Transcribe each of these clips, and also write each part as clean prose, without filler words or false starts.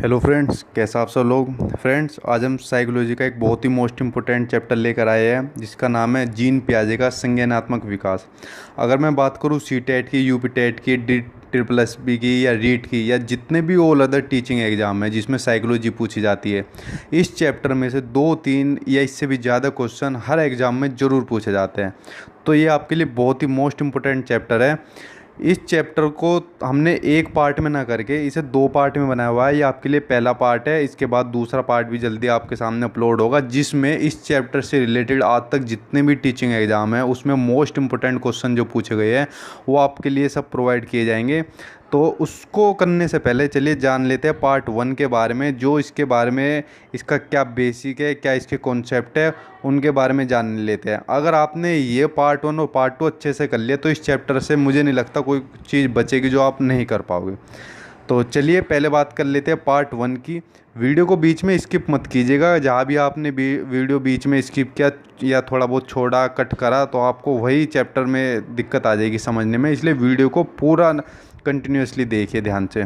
Hello friends, कैसा आप सब लोग। फ्रेंड्स, आज हम साइकोलॉजी का एक बहुत ही मोस्ट इम्पोर्टेंट चैप्टर लेकर आए हैं जिसका नाम है जीन पियाजे का संज्ञानात्मक विकास। अगर मैं बात करूँ सी टेट की, यूपी टेट की, डी ट्रिपल एस बी की या रीट की या जितने भी ऑल अदर टीचिंग एग्जाम है जिसमें साइकोलॉजी पूछी जाती है, इस चैप्टर में से 2-3 या इससे भी ज़्यादा क्वेश्चन हर एग्ज़ाम में ज़रूर पूछे जाते हैं। तो ये आपके लिए बहुत ही मोस्ट इम्पोर्टेंट चैप्टर है। इस चैप्टर को हमने एक पार्ट में ना करके इसे 2 पार्ट में बनाया हुआ है। ये आपके लिए पहला पार्ट है, इसके बाद दूसरा पार्ट भी जल्दी आपके सामने अपलोड होगा जिसमें इस चैप्टर से रिलेटेड आज तक जितने भी टीचिंग एग्जाम है उसमें मोस्ट इंपॉर्टेंट क्वेश्चन जो पूछे गए हैं वो आपके लिए सब प्रोवाइड किए जाएंगे। तो उसको करने से पहले चलिए जान लेते हैं पार्ट 1 के बारे में, जो इसके बारे में इसका क्या बेसिक है, क्या इसके कॉन्सेप्ट है, उनके बारे में जान लेते हैं। अगर आपने ये पार्ट 1 और पार्ट 2 अच्छे से कर लिया तो इस चैप्टर से मुझे नहीं लगता कोई चीज़ बचेगी जो आप नहीं कर पाओगे। तो चलिए पहले बात कर लेते हैं पार्ट 1 की। वीडियो को बीच में स्किप मत कीजिएगा। जहाँ भी आपने वीडियो बीच में स्किप किया या थोड़ा बहुत छोड़ा, कट करा, तो आपको वही चैप्टर में दिक्कत आ जाएगी समझने में, इसलिए वीडियो को पूरा कंटिन्यूसली देखिए ध्यान से।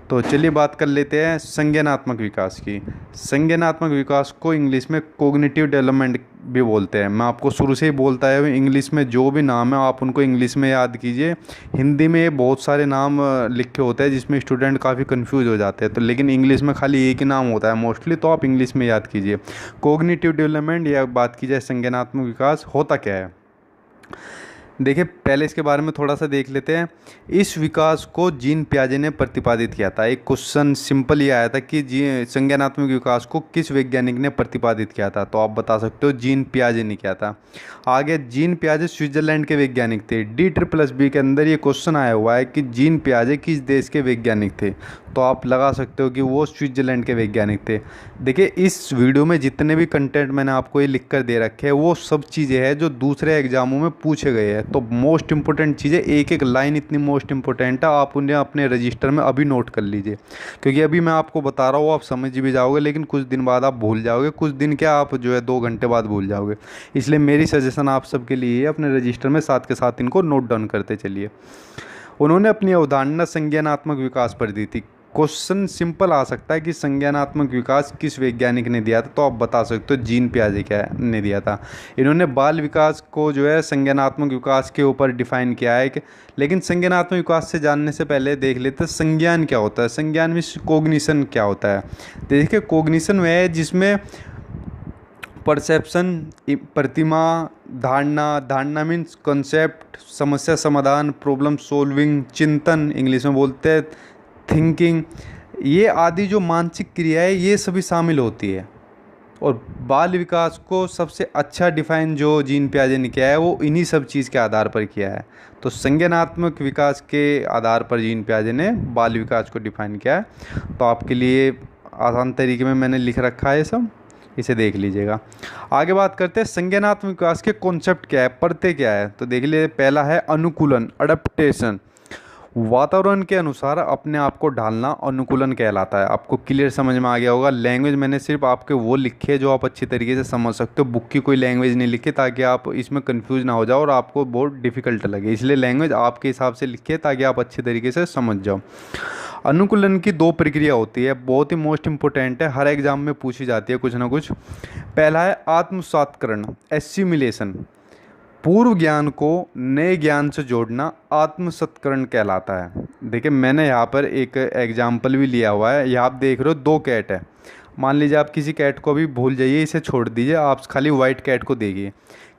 तो चलिए बात कर लेते हैं संज्ञानात्मक विकास की। संज्ञानात्मक विकास को इंग्लिश में कोग्निटिव डेवलपमेंट भी बोलते हैं। मैं आपको शुरू से ही बोलता है, इंग्लिश में जो भी नाम है आप उनको इंग्लिश में याद कीजिए। हिंदी में बहुत सारे नाम लिखे होते हैं जिसमें स्टूडेंट काफ़ी कंफ्यूज हो जाते हैं, तो लेकिन इंग्लिश में खाली एक ही नाम होता है मोस्टली, तो आप इंग्लिश में याद कीजिए कोग्निटिव डेवलपमेंट। या बात की जाए संज्ञानात्मक विकास होता क्या है, देखिए पहले इसके बारे में थोड़ा सा देख लेते हैं। इस विकास को जीन पियाजे ने प्रतिपादित किया था। एक क्वेश्चन सिंपल ये आया था कि संज्ञानात्मक विकास को किस वैज्ञानिक ने प्रतिपादित किया था, तो आप बता सकते हो जीन पियाजे ने किया था। आगे जीन पियाजे स्विट्जरलैंड के वैज्ञानिक थे। डी ट्रिपल एस बी के अंदर ये क्वेश्चन आया हुआ है कि जीन पियाजे किस देश के वैज्ञानिक थे, तो आप लगा सकते हो कि वो स्विट्जरलैंड के वैज्ञानिक थे। देखिए इस वीडियो में जितने भी कंटेंट मैंने आपको ये लिख कर दे रखे हैं वो सब चीज़ें हैं जो दूसरे एग्जामों में पूछे गए हैं। तो मोस्ट इंपॉर्टेंट चीज़ें, एक एक लाइन इतनी मोस्ट इंपॉर्टेंट है, आप उन्हें अपने रजिस्टर में अभी नोट कर लीजिए, क्योंकि अभी मैं आपको बता रहा हूँ आप समझ भी जाओगे लेकिन कुछ दिन बाद आप भूल जाओगे। कुछ दिन क्या, आप जो है 2 घंटे बाद भूल जाओगे। इसलिए मेरी सजेशन आप सबके लिए है, अपने रजिस्टर में साथ के साथ इनको नोट डाउन करते चलिए। उन्होंने अपनी अवधारणा संज्ञानात्मक विकास पर दी थी। क्वेश्चन सिंपल आ सकता है कि संज्ञानात्मक विकास किस वैज्ञानिक ने दिया था, तो आप बता सकते हो जीन पियाजे क्या ने दिया था। इन्होंने बाल विकास को जो है संज्ञानात्मक विकास के ऊपर डिफाइन किया है लेकिन संज्ञानात्मक विकास से जानने से पहले देख लेते हैं संज्ञान क्या होता है। संज्ञान में कोग्निशन क्या होता है। देखिए कोग्निशन वह है जिसमें परसेप्शन, प्रतिमा, धारणा मीन्स कॉन्सेप्ट, समस्या समाधान, प्रॉब्लम सॉल्विंग, चिंतन इंग्लिश में बोलते हैं थिंकिंग, ये आदि जो मानसिक क्रिया है ये सभी शामिल होती है। और बाल विकास को सबसे अच्छा डिफाइन जो जीन पियाजे ने किया है वो इन्हीं सब चीज़ के आधार पर किया है। तो संज्ञानात्मक विकास के आधार पर जीन पियाजे ने बाल विकास को डिफाइन किया है। तो आपके लिए आसान तरीके में मैंने लिख रखा है सब, इसे देख लीजिएगा। आगे बात करते हैं संज्ञानात्मक विकास के कॉन्सेप्ट क्या है, परतें क्या है। तो देख लीजिए पहला है अनुकूलन, अडेप्टेशन। वातावरण के अनुसार अपने आप को ढालना अनुकूलन कहलाता है। आपको क्लियर समझ में आ गया होगा। लैंग्वेज मैंने सिर्फ आपके वो लिखे जो आप अच्छी तरीके से समझ सकते हो, बुक की कोई लैंग्वेज नहीं लिखी ताकि आप इसमें कंफ्यूज ना हो जाओ और आपको बहुत डिफिकल्ट लगे, इसलिए लैंग्वेज आपके हिसाब से लिखिए ताकि आप अच्छी तरीके से समझ जाओ। अनुकूलन की 2 प्रक्रिया होती है, बहुत ही मोस्ट इंपॉर्टेंट है, हर एग्जाम में पूछी जाती है कुछ ना कुछ। पहला है आत्मसात्करण, एसिमिलेशन। पूर्व ज्ञान को नए ज्ञान से जोड़ना आत्मसत्करण कहलाता है। देखिए मैंने यहाँ पर एक एग्जाम्पल भी लिया हुआ है। यहाँ आप देख रहे हो 2 कैट है। मान लीजिए आप किसी कैट को भी भूल जाइए, इसे छोड़ दीजिए, आप खाली वाइट कैट को देखिए।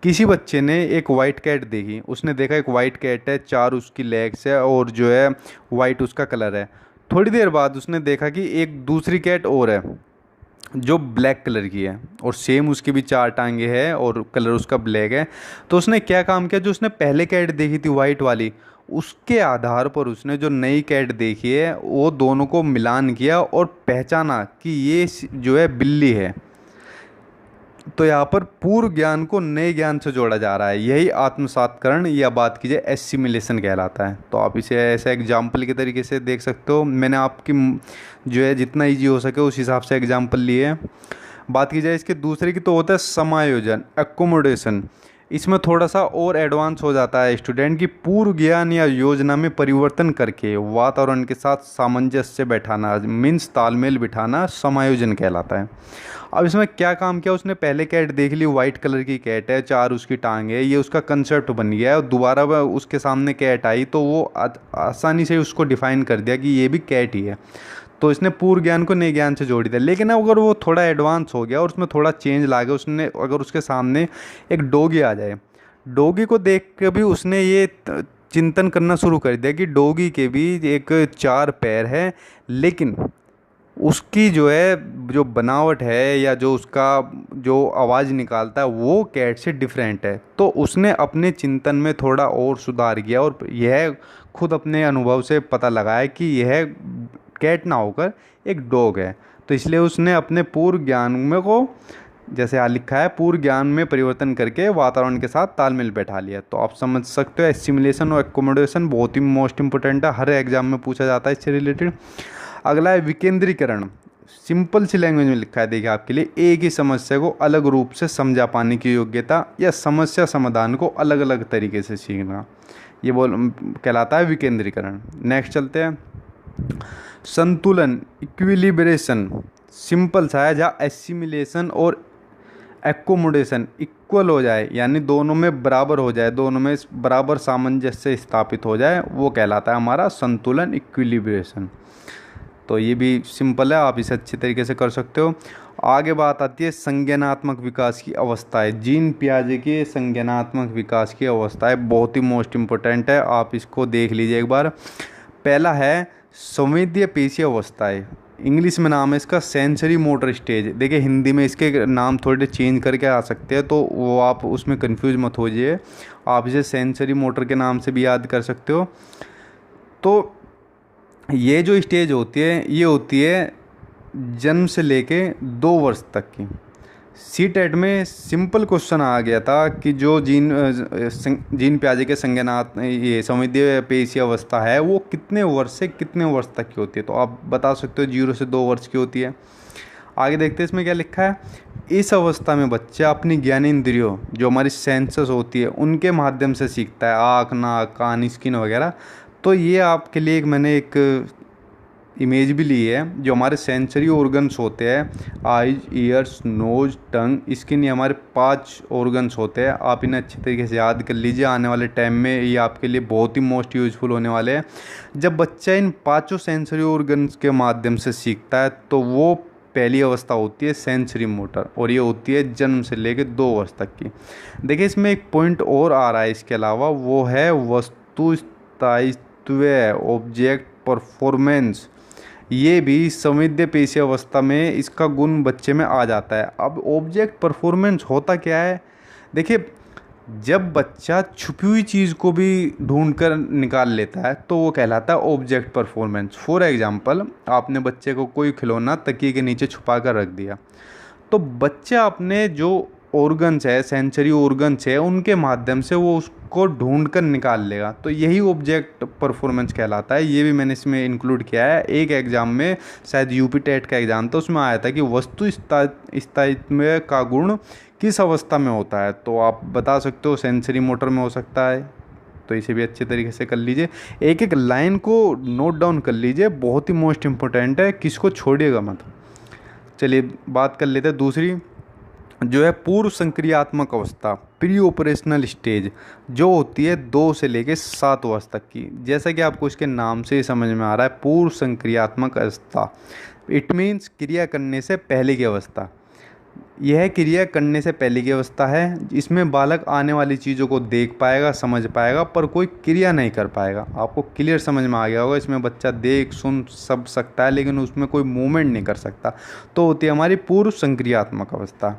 किसी बच्चे ने एक वाइट कैट देखी, उसने देखा एक वाइट कैट है, 4 उसकी लेग्स है और जो है वाइट उसका कलर है। थोड़ी देर बाद उसने देखा कि एक दूसरी कैट और है जो ब्लैक कलर की है और सेम उसकी भी 4 टांगे हैं और कलर उसका ब्लैक है। तो उसने क्या काम किया, जो उसने पहले कैट देखी थी वाइट वाली, उसके आधार पर उसने जो नई कैट देखी है वो दोनों को मिलान किया और पहचाना कि ये जो है बिल्ली है। तो यहाँ पर पूर्व ज्ञान को नए ज्ञान से जोड़ा जा रहा है, यही आत्मसात्करण या बात कीजिए एसिमिलेशन कहलाता है। तो आप इसे ऐसे एग्जाम्पल के तरीके से देख सकते हो। मैंने आपकी जो है जितना इजी हो सके उस हिसाब से एग्जाम्पल लिए हैं। बात की जाए इसके दूसरे की तो होता है समायोजन, एकोमोडेशन। इसमें थोड़ा सा और एडवांस हो जाता है स्टूडेंट की पूर्व ज्ञान या योजना में परिवर्तन करके वातावरण के साथ सामंजस्य बैठाना मीन्स तालमेल बिठाना समायोजन कहलाता है। अब इसमें क्या काम किया उसने, पहले कैट देख ली, वाइट कलर की कैट है, चार उसकी टांग है, ये उसका कंसेप्ट बन गया है। और दोबारा वह उसके सामने कैट आई तो वो आसानी से उसको डिफाइन कर दिया कि ये भी कैट ही है। तो इसने पूर्व ज्ञान को नए ज्ञान से जोड़ दिया। लेकिन अगर वो थोड़ा एडवांस हो गया और उसमें थोड़ा चेंज ला गया, उसने अगर उसके सामने एक डोगी आ जाए, डोगी को देख के भी उसने ये चिंतन करना शुरू कर दिया कि डोगी के भी एक चार पैर है, लेकिन उसकी जो है जो बनावट है या जो उसका जो आवाज़ निकालता है वो कैट से डिफरेंट है। तो उसने अपने चिंतन में थोड़ा और सुधार किया और यह खुद अपने अनुभव से पता लगाया कि यह कैट ना होकर एक डॉग है। तो इसलिए उसने अपने पूर्व ज्ञान में को, जैसे यहाँ लिखा है, पूर्व ज्ञान में परिवर्तन करके वातावरण के साथ तालमेल बैठा लिया। तो आप समझ सकते हो एसिमिलेशन और एकोमोडेशन बहुत ही मोस्ट इंपोर्टेंट है, हर एग्जाम में पूछा जाता है इससे रिलेटेड। अगला है विकेंद्रीकरण। सिंपल सी लैंग्वेज में लिखा है, देखिए आपके लिए, एक ही समस्या को अलग रूप से समझा पाने की योग्यता या समस्या समाधान को अलग अलग तरीके से सीखना, ये कहलाता है विकेंद्रीकरण। नेक्स्ट चलते हैं, संतुलन इक्विलिब्रेशन। सिंपल सा है, जहाँ एसिमिलेशन और एकोमोडेशन इक्वल हो जाए, यानी दोनों में बराबर हो जाए, दोनों में बराबर सामंजस्य स्थापित हो जाए, वो कहलाता है हमारा संतुलन इक्विलिब्रेशन। तो ये भी सिंपल है, आप इसे अच्छे तरीके से कर सकते हो। आगे बात आती है संज्ञानात्मक विकास की अवस्थाएं। जीन पियाजे की संज्ञानात्मक विकास की अवस्थाएं बहुत ही मोस्ट इम्पोर्टेंट है, आप इसको देख लीजिए एक बार। पहला है संवेदीय पेशीय अवस्थाएं, इंग्लिश में नाम है इसका सेंसरी मोटर स्टेज। देखिए हिंदी में इसके नाम थोड़े चेंज करके आ सकते हैं, तो वो आप उसमें कंफ्यूज मत हो जाइए, आप इसे सेंसरी मोटर के नाम से भी याद कर सकते हो। तो ये जो स्टेज होती है ये होती है जन्म से लेके 2 वर्ष तक की। सीटेट में सिंपल क्वेश्चन आ गया था कि जो जीन पियाजे के संज्ञानात ये संवेदीय पेशीय अवस्था है वो कितने वर्ष से कितने वर्ष तक की होती है, तो आप बता सकते हो 0 से 2 वर्ष की होती है। आगे देखते हैं इसमें क्या लिखा है, इस अवस्था में बच्चा अपनी ज्ञानेंद्रियों जो हमारी सेंसस होती है उनके माध्यम से सीखता है, आँख, नाक, कान, स्किन वगैरह। तो ये आपके लिए मैंने एक इमेज भी ली है, जो हमारे सेंसरी ऑर्गन्स होते हैं, आइज, ईयर्स, नोज, टंग, स्किन, ये हमारे 5 ऑर्गन्स होते हैं। आप इन्हें अच्छे तरीके से याद कर लीजिए, आने वाले टाइम में ये आपके लिए बहुत ही मोस्ट यूजफुल होने वाले हैं। जब बच्चा इन 5 सेंसरी ऑर्गन्स के माध्यम से सीखता है तो वो पहली अवस्था होती है सेंसरी मोटर, और ये होती है जन्म से लेकर 2 वर्ष तक की। देखिए इसमें एक पॉइंट और आ रहा है इसके अलावा, वो है वस्तु स्थायित्व, ऑब्जेक्ट परफॉर्मेंस। ये भी संवेद्य पेशीय अवस्था में इसका गुण बच्चे में आ जाता है। अब ऑब्जेक्ट परफॉर्मेंस होता क्या है, देखिए जब बच्चा छुपी हुई चीज़ को भी ढूंढ कर निकाल लेता है तो वो कहलाता है ऑब्जेक्ट परफॉर्मेंस। फॉर एग्जांपल, आपने बच्चे को कोई खिलौना तकिए के नीचे छुपा कर रख दिया, तो बच्चा अपने जो ऑर्गन्स है, सेंसरी ऑर्गन्स है, उनके माध्यम से वो उसको ढूंढ कर निकाल लेगा। तो यही ऑब्जेक्ट परफॉर्मेंस कहलाता है। ये भी मैंने इसमें इंक्लूड किया है। एक एग्जाम में, शायद यूपी टेट का एग्जाम था, उसमें आया था कि वस्तु स्थायित्व का गुण किस अवस्था में होता है, तो आप बता सकते हो सेंसरी मोटर में हो सकता है। तो इसे भी अच्छे तरीके से कर लीजिए, एक एक लाइन को नोट डाउन कर लीजिए, बहुत ही मोस्ट इम्पोर्टेंट है, किसको छोड़िएगा मत। चलिए बात कर लेते हैं दूसरी, जो है पूर्व संक्रियात्मक अवस्था, प्री ऑपरेशनल स्टेज, जो होती है 2 से लेकर 7 वर्ष तक की। जैसा कि आपको इसके नाम से ही समझ में आ रहा है, पूर्व संक्रियात्मक अवस्था, इट मीन्स क्रिया करने से पहले की अवस्था। यह क्रिया करने से पहले की अवस्था है, इसमें बालक आने वाली चीज़ों को देख पाएगा, समझ पाएगा, पर कोई क्रिया नहीं कर पाएगा। आपको क्लियर समझ में आ गया होगा, इसमें बच्चा देख सुन सब सकता है लेकिन उसमें कोई मूवमेंट नहीं कर सकता। तो होती है हमारी पूर्व संक्रियात्मक अवस्था।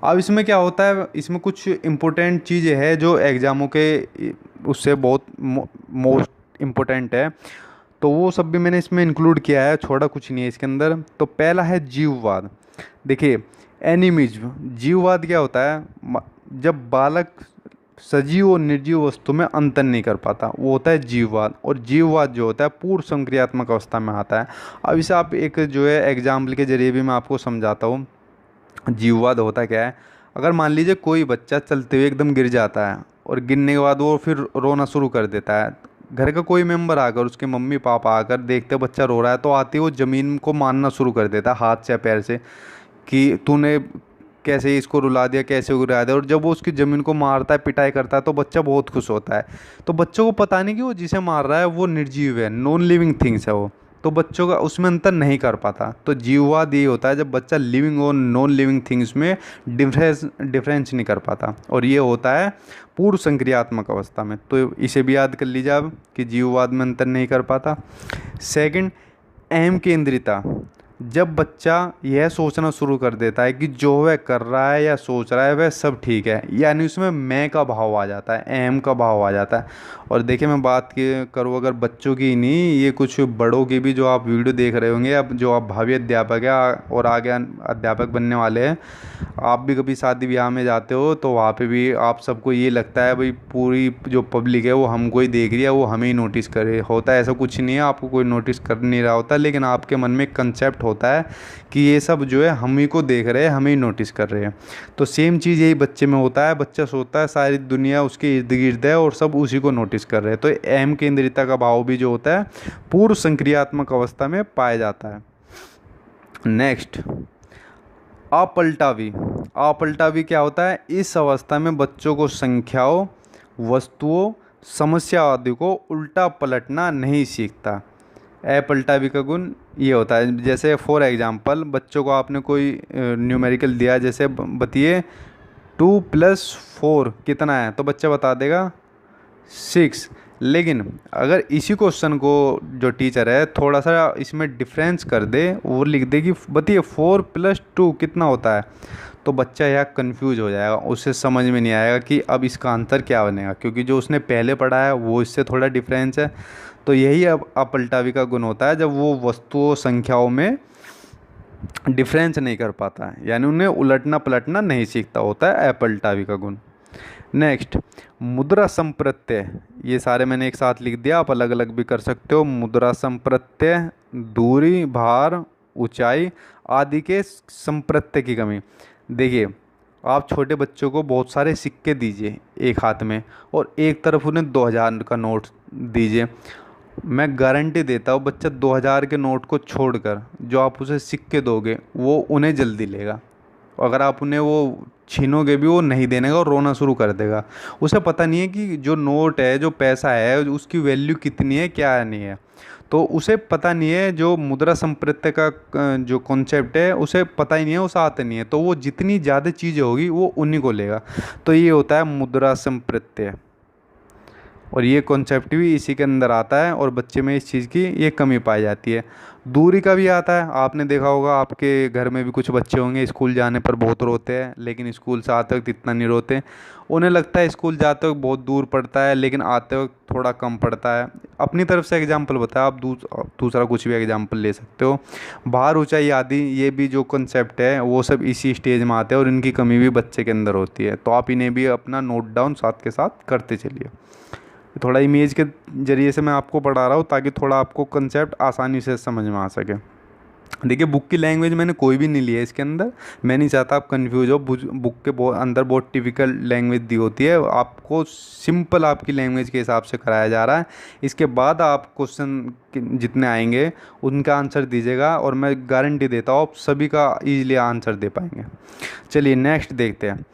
अब इसमें क्या होता है, इसमें कुछ इम्पोर्टेंट चीज़ें हैं जो एग्ज़ामों के उससे बहुत मोस्ट इम्पोर्टेंट है, तो वो सब भी मैंने इसमें इंक्लूड किया है, छोड़ा कुछ नहीं है इसके अंदर। तो पहला है जीववाद। देखिए एनिमिज्म, जीववाद क्या होता है, जब बालक सजीव और निर्जीव वस्तु में अंतर नहीं कर पाता, वो होता है जीववाद। और जीववाद जो होता है पूर्व संक्रियात्मक अवस्था में आता है। अब इसे आप एक जो है एग्जाम्पल के जरिए भी मैं आपको समझाता हूँ। जीववाद होता क्या है, अगर मान लीजिए कोई बच्चा चलते हुए एकदम गिर जाता है और गिरने के बाद वो फिर रोना शुरू कर देता है, घर का कोई मेंबर आकर, उसके मम्मी पापा आकर देखते बच्चा रो रहा है, तो आते ही वो ज़मीन को मारना शुरू कर देता है हाथ से या पैर से कि तूने कैसे इसको रुला दिया, कैसे रुला दिया। और जब वो उसकी ज़मीन को मारता है, पिटाई करता है, तो बच्चा बहुत खुश होता है। तो बच्चों को पता नहीं कि वो जिसे मार रहा है वो निर्जीव है, नॉन लिविंग थिंग्स है वो। तो बच्चों का उसमें अंतर नहीं कर पाता। तो जीववाद ये होता है जब बच्चा लिविंग और नॉन लिविंग थिंग्स में डिफरेंस नहीं कर पाता, और ये होता है पूर्व संक्रियात्मक अवस्था में। तो इसे भी याद कर लीजिए आप कि जीववाद में अंतर नहीं कर पाता। सेकंड, अहम केंद्रिता। जब बच्चा यह सोचना शुरू कर देता है कि जो वह कर रहा है या सोच रहा है वह सब ठीक है, यानी उसमें मैं का भाव आ जाता है, अहम का भाव आ जाता है। और देखिए मैं बात करूँ अगर बच्चों की नहीं, ये कुछ बड़ों की भी जो आप वीडियो देख रहे होंगे, अब जो आप भावी अध्यापक है और आगे अध्यापक बनने वाले हैं, आप भी कभी शादी ब्याह में जाते हो तो वहाँ पे भी आप सबको ये लगता है भाई पूरी जो पब्लिक है वो हमको ही देख रही है, वो हमें ही नोटिस करे। होता है ऐसा कुछ नहीं है, आपको कोई नोटिस कर नहीं रहा होता, लेकिन आपके मन में एक कंसेप्ट होता है कि ये सब जो है हम ही को देख रहे हैं, हमें ही नोटिस कर रहे हैं। तो सेम चीज़ यही बच्चे में होता है, बच्चा सोचता है सारी दुनिया उसके इर्द गिर्द है और सब उसी को नोटिस कर रहे हैं। तो अहम केंद्रिता का भाव भी जो होता है पूर्व संक्रियात्मक अवस्था में पाया जाता है। नेक्स्ट, अपलटावी। अपलटावी क्या होता है? इस अवस्था में बच्चों को संख्याओं, वस्तुओं, समस्या आदि को उल्टा पलटना नहीं सीखता। अपलटावी का गुण ये होता है, जैसे फॉर एग्जांपल बच्चों को आपने कोई न्यूमेरिकल दिया, जैसे बताइए 2+4 कितना है, तो बच्चा बता देगा 6। लेकिन अगर इसी क्वेश्चन को जो टीचर है थोड़ा सा इसमें डिफरेंस कर दे, वो लिख दे कि बताइए 4+2 कितना होता है, तो बच्चा यहाँ कंफ्यूज हो जाएगा, उसे समझ में नहीं आएगा कि अब इसका आंसर क्या बनेगा, क्योंकि जो उसने पहले पढ़ा है वो इससे थोड़ा डिफरेंस है। तो यही अब अपलटावी का गुण होता है, जब वो वस्तुओं संख्याओं में डिफरेंस नहीं कर पाता है, यानी उन्हें उलटना पलटना नहीं सीखता, होता है अपलटावी का गुण। नेक्स्ट, मुद्रा संप्रत्यय। ये सारे मैंने एक साथ लिख दिया, आप अलग अलग भी कर सकते हो। मुद्रा संप्रत्यय, दूरी, भार, ऊंचाई आदि के संप्रत्यय की कमी। देखिए आप छोटे बच्चों को बहुत सारे सिक्के दीजिए एक हाथ में, और एक तरफ उन्हें 2000 का नोट दीजिए, मैं गारंटी देता हूँ बच्चा 2000 के नोट को छोड़कर जो आप उसे सिक्के दोगे वो उन्हें जल्दी लेगा। अगर आप उन्हें वो छीनोगे भी वो नहीं देने का और रोना शुरू कर देगा। उसे पता नहीं है कि जो नोट है, जो पैसा है, उसकी वैल्यू कितनी है, क्या नहीं है। तो उसे पता नहीं है, जो मुद्रा संप्रत्यय का जो कॉन्सेप्ट है उसे पता ही नहीं है, उसे आता नहीं है, तो वो जितनी ज़्यादा चीज़ें होगी वो उन्हीं को लेगा। तो ये होता है मुद्रा संप्रत्यय, और ये कॉन्सेप्ट भी इसी के अंदर आता है, और बच्चे में इस चीज़ की ये कमी पाई जाती है। दूरी का भी आता है, आपने देखा होगा आपके घर में भी कुछ बच्चे होंगे स्कूल जाने पर बहुत रोते हैं, लेकिन स्कूल से आते वक्त इतना नहीं रोते। उन्हें लगता है स्कूल जाते वक्त बहुत दूर पड़ता है, लेकिन आते वक्त थोड़ा कम पड़ता है। अपनी तरफ से एग्जाम्पल बताया, आप दूसरा कुछ भी एग्जाम्पल ले सकते हो। भार, ऊंचाई आदि ये भी जो कॉन्सेप्ट है वो सब इसी स्टेज में आते हैं, और इनकी कमी भी बच्चे के अंदर होती है। तो आप इन्हें भी अपना नोट डाउन साथ के साथ करते चलिए। थोड़ा इमेज के जरिए से मैं आपको पढ़ा रहा हूँ ताकि थोड़ा आपको कंसेप्ट आसानी से समझ में आ सके। देखिए बुक की लैंग्वेज मैंने कोई भी नहीं ली है इसके अंदर, मैं नहीं चाहता आप कंफ्यूज हो। बुक के अंदर बहुत टिपिकल लैंग्वेज दी होती है, आपको सिंपल आपकी लैंग्वेज के हिसाब से कराया जा रहा है। इसके बाद आप क्वेश्चन जितने आएंगे उनका आंसर दीजिएगा, और मैं गारंटी देता हूँ आप सभी का ईजिली आंसर दे पाएंगे। चलिए नेक्स्ट देखते हैं,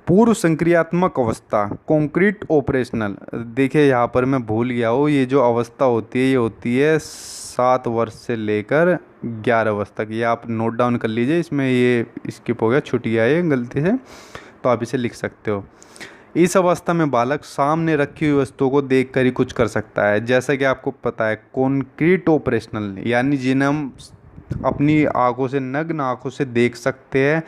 पूर्व संक्रियात्मक अवस्था, कॉन्क्रीट ऑपरेशनल। देखिए यहाँ पर मैं भूल गया हूँ, ये जो अवस्था होती है ये होती है 7 वर्ष से लेकर 11 वर्ष तक। ये आप नोट डाउन कर लीजिए, इसमें ये स्किप हो गया, छूट गया ये गलती से, तो आप इसे लिख सकते हो। इस अवस्था में बालक सामने रखी हुई वस्तुओं को देख कर ही कुछ कर सकता है। जैसा कि आपको पता है कॉन्क्रीट ऑपरेशनल यानी जिन्हें हम अपनी आंखों से, नग्न आंखों से देख सकते हैं,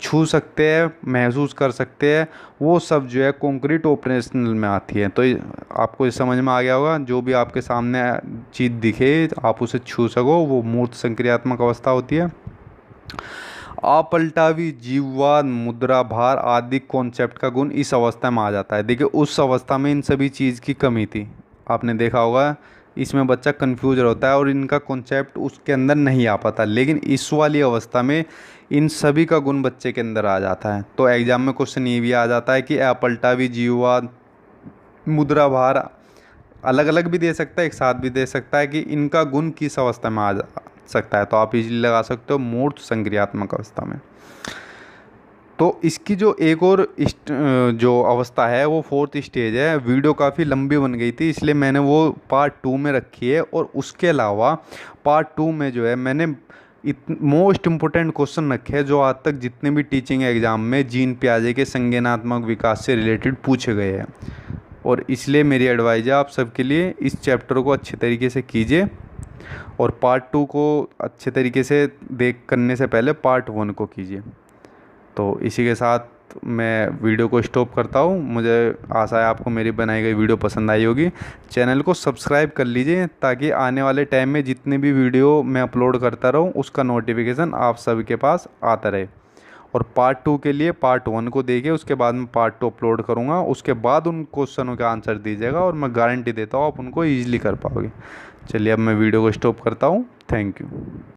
छू सकते हैं, महसूस कर सकते हैं, वो सब जो है कॉन्क्रीट ऑपरेशनल में आती है। तो आपको ये समझ में आ गया होगा, जो भी आपके सामने चीज़ दिखे आप उसे छू सको, वो मूर्त संक्रियात्मक अवस्था होती है। अपलटावी, जीववाद, मुद्रा, भार आदि कॉन्सेप्ट का गुण इस अवस्था में आ जाता है। देखिए उस अवस्था में इन सभी चीज़ की कमी थी, आपने देखा होगा इसमें बच्चा कंफ्यूज होता है और इनका कॉन्सेप्ट उसके अंदर नहीं आ पाता। लेकिन इस वाली अवस्था में इन सभी का गुण बच्चे के अंदर आ जाता है। तो एग्जाम में क्वेश्चन ये भी आ जाता है कि अपलटा भी जीवा मुद्रा भार अलग अलग भी दे सकता है, एक साथ भी दे सकता है कि इनका गुण किस अवस्था में आ सकता है। तो आप इजीली लगा सकते हो मूर्त संक्रियात्मक अवस्था में। तो इसकी जो एक और जो अवस्था है वो फोर्थ स्टेज है। वीडियो काफ़ी लंबी बन गई थी इसलिए मैंने वो पार्ट 2 में रखी है। और उसके अलावा पार्ट 2 में जो है मैंने मोस्ट इम्पोर्टेंट क्वेश्चन रखे हैं जो आज तक जितने भी टीचिंग एग्जाम में जीन पियाजे के संज्ञानात्मक विकास से रिलेटेड पूछे गए हैं। और इसलिए मेरी एडवाइस है आप सबके लिए इस चैप्टर को अच्छे तरीके से कीजिए और पार्ट 2 को अच्छे तरीके से देख करने से पहले पार्ट 1 को कीजिए। तो इसी के साथ मैं वीडियो को स्टॉप करता हूँ। मुझे आशा है आपको मेरी बनाई गई वीडियो पसंद आई होगी। चैनल को सब्सक्राइब कर लीजिए ताकि आने वाले टाइम में जितने भी वीडियो मैं अपलोड करता रहूँ उसका नोटिफिकेशन आप सभी के पास आता रहे। और पार्ट 2 के लिए पार्ट 1 को देखिए, उसके बाद मैं पार्ट 2 अपलोड करूँगा, उसके बाद उन क्वेश्चनों का आंसर दीजिएगा और मैं गारंटी देता हूँ आप उनको ईजिली कर पाओगे। चलिए अब मैं वीडियो को स्टॉप करता हूँ। Thank you.